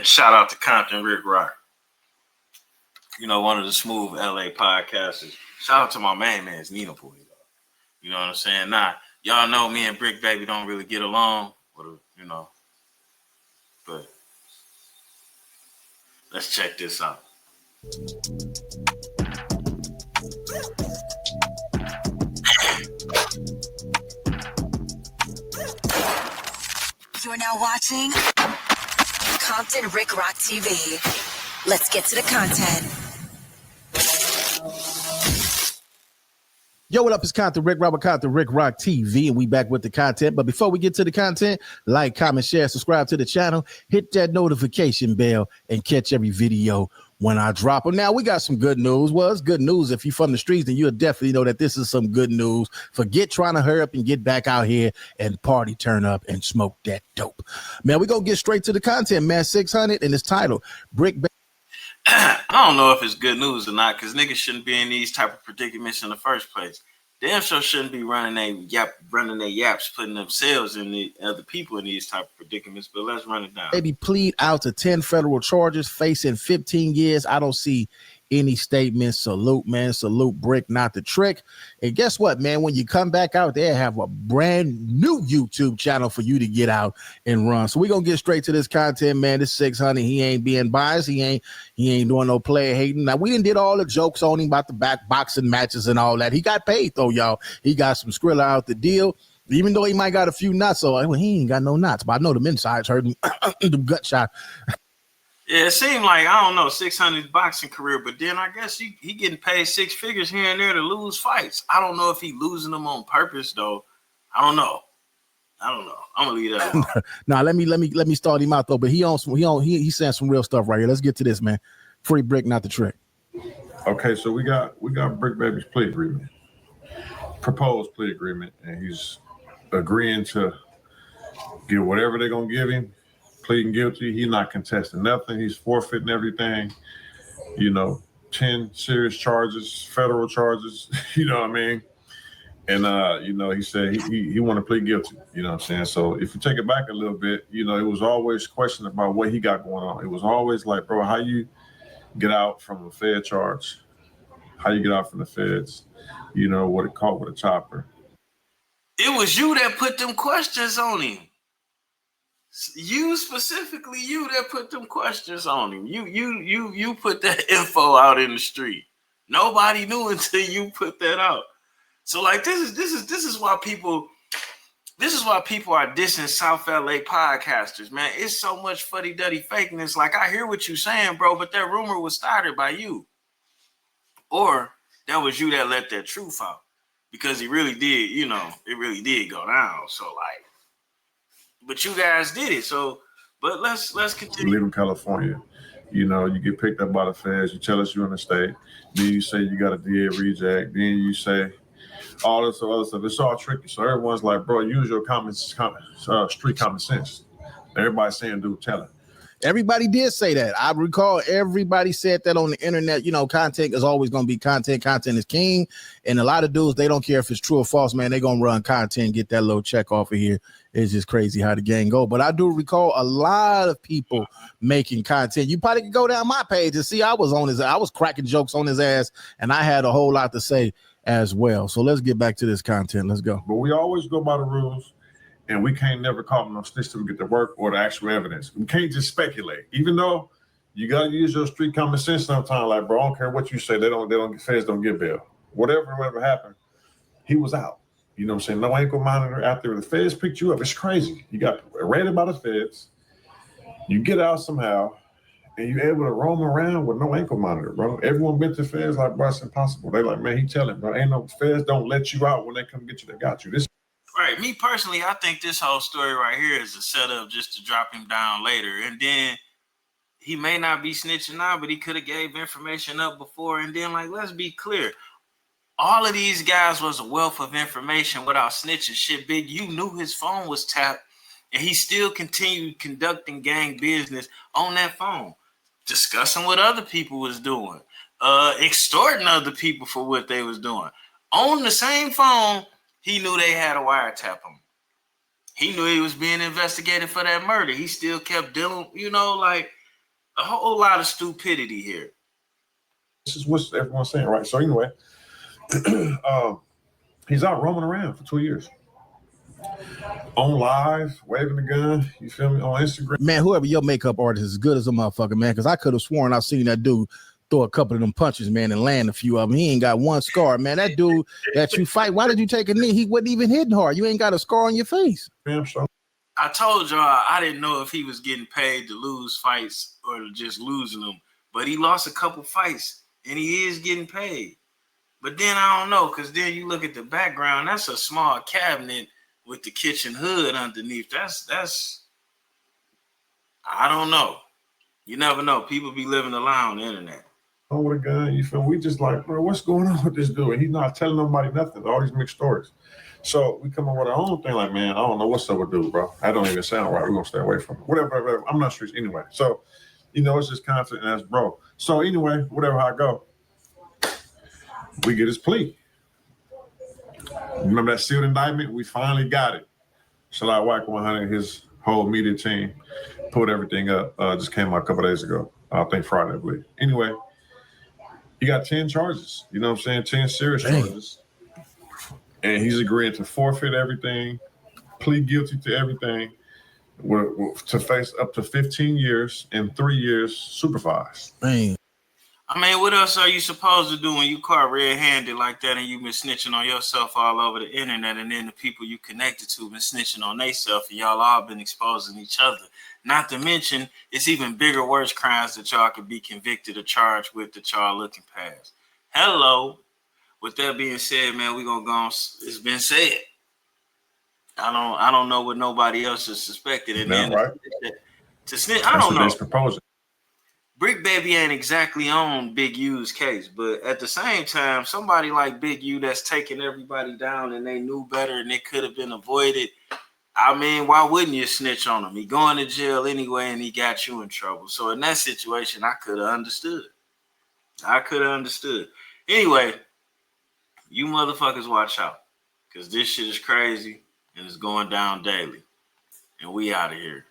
Shout out to Compton Rick Rock. You know, one of the smooth LA podcasters. Shout out to my man's Nina Boy. You know what I'm saying? Nah, y'all know me and Bricc Baby don't really get along, you know. But let's check this out. You're now watching Compton Rick Rock TV. Let's get to the content. Yo, what up? It's Compton Rick Rock, Compton Rick Rock TV, and we back with the content. But before we get to the content, like, comment, share, subscribe to the channel, hit that notification bell, and catch every video when I drop them. Now, we got some good news. Well, it's good news. If you're from the streets, then you'll definitely know that this is some good news. Forget trying to hurry up and get back out here and party, turn up, and smoke that dope. Man, we're going to get straight to the content, man. 600, and it's titled Bricc Baby. I don't know if it's good news or not, because niggas shouldn't be in these type of predicaments in the first place. Damn sure shouldn't be running their yaps, putting themselves and the other people in these type of predicaments. But let's run it down. Baby plead out to 10 federal charges, facing 15 years. I don't see any statements. Salute, man. Salute Bricc, not the trick. And guess what, man? When you come back out there, have a brand new YouTube channel for you to get out and run. So we're gonna get straight to this content, man. This 600, he ain't being biased. He ain't doing no player hating. Now, we didn't did all the jokes on him about the back boxing matches and all that. He got paid though, y'all. He got some Skrilla out the deal. Even though he might got a few nuts, so well, he ain't got no nuts, but I know the insides hurt him. The gut shot. Yeah, it seemed like, I don't know, 600 boxing career, but then I guess he getting paid six figures here and there to lose fights. I don't know if he losing them on purpose though. I don't know. I'm gonna leave that alone. Nah, let me start him out though. But he's saying some real stuff right here. Let's get to this, man. Free Bricc, not the trick. Okay, so we got Bricc Baby's plea agreement, proposed plea agreement, and he's agreeing to give whatever they're gonna give him. Pleading guilty, he's not contesting nothing. He's forfeiting everything. 10 serious charges, federal charges. You know what I mean? And he said he want to plead guilty. You know what I'm saying? So if you take it back a little bit, it was always question about what he got going on. It was always like, bro, how you get out from a Fed charge? How you get out from the feds? What it caught with a chopper. It was you that put them questions on him. You specifically, you that put them questions on him. You put that info out in the street. Nobody knew until you put that out. So like this is why people are dissing South LA podcasters, man. It's so much fuddy-duddy fakeness. Like, I hear what you're saying, bro, but that rumor was started by you. Or that was you that let that truth out. Because it really did, it really did go down. So like, but you guys did it. So, but let's continue. You live in California. You get picked up by the feds. You tell us you're in the state. Then you say you got a DA reject. Then you say all this other stuff. It's all tricky. So everyone's like, bro, use your street common sense. Everybody's saying, dude, tell it. Everybody did say that. I recall everybody said that on the internet. Content is always going to be content. Content is king. And a lot of dudes, they don't care if it's true or false, man. They're going to run content, get that little check off of here. It's just crazy how the gang go. But I do recall a lot of people making content. You probably could go down my page and see I was cracking jokes on his ass, and I had a whole lot to say as well. So let's get back to this content. Let's go. But we always go by the rules. And we can't never call them no snitch till we get the work or the actual evidence. We can't just speculate, even though you gotta use your street common sense sometimes. Like, bro, I don't care what you say. Feds don't get bail. Whatever happened, he was out. You know what I'm saying? No ankle monitor out there. The feds picked you up. It's crazy. You got raided by the feds. You get out somehow, and you're able to roam around with no ankle monitor, bro. Everyone been to feds like, bro, it's impossible. They like, man, he telling, bro, ain't no feds don't let you out when they come get you. They got you. This. Right. Me personally, I think this whole story right here is a setup just to drop him down later. And then he may not be snitching now, but he could have gave information up before. And then, like, let's be clear. All of these guys was a wealth of information without snitching. Shit, Big, you knew his phone was tapped, and he still continued conducting gang business on that phone, discussing what other people was doing, extorting other people for what they was doing. On the same phone, he knew they had a wiretap him. He knew he was being investigated for that murder. He still kept dealing, like a whole lot of stupidity here. This is what everyone's saying, right? So anyway, he's out roaming around for 2 years. On live, waving the gun, you feel me, on Instagram. Man, whoever your makeup artist is good as a motherfucker, man, because I could have sworn I seen that dude throw a couple of them punches, man, and land a few of them. He ain't got one scar, man. That dude that you fight, why did you take a knee? He wasn't even hitting hard. You ain't got a scar on your face. Yeah, so. I told y'all I didn't know if he was getting paid to lose fights or just losing them, but he lost a couple fights and he is getting paid. But then I don't know, because then you look at the background, that's a small cabinet with the kitchen hood underneath. That's I don't know. You never know. People be living a lie on the internet. With a gun, you feel me? We just like, bro, what's going on with this dude? And he's not telling nobody nothing. All these mixed stories. So we come up with our own thing, like, man, I don't know what's up with dude, bro. That don't even sound right. We're gonna stay away from it. Whatever. I'm not sure anyway. So, it's just content and that's bro. So anyway, whatever how I go, we get his plea. Remember that sealed indictment? We finally got it. Shalai Wack 100, his whole media team put everything up. Just came out a couple days ago. I think Friday, I believe. Anyway, he got 10 charges. You know what I'm saying? 10 serious charges. And he's agreeing to forfeit everything, plead guilty to everything, to face up to 15 years and 3 years supervised. Man. I mean, what else are you supposed to do when you caught red-handed like that and you've been snitching on yourself all over the internet, and then the people you connected to been snitching on themselves, and y'all all been exposing each other? Not to mention, it's even bigger, worse crimes that y'all could be convicted or charged with that y'all looking past. Hello. With that being said, man, we're gonna go on. It's been said. I don't know what nobody else is suspected. And then right. To snitch, I don't know. That's proposing. Bricc Baby ain't exactly on Big U's case, but at the same time, somebody like Big U that's taking everybody down and they knew better and it could have been avoided. I mean, why wouldn't you snitch on him? He going to jail anyway and he got you in trouble. So in that situation, I could have understood. Anyway, you motherfuckers watch out, because this shit is crazy and it's going down daily. And we out of here.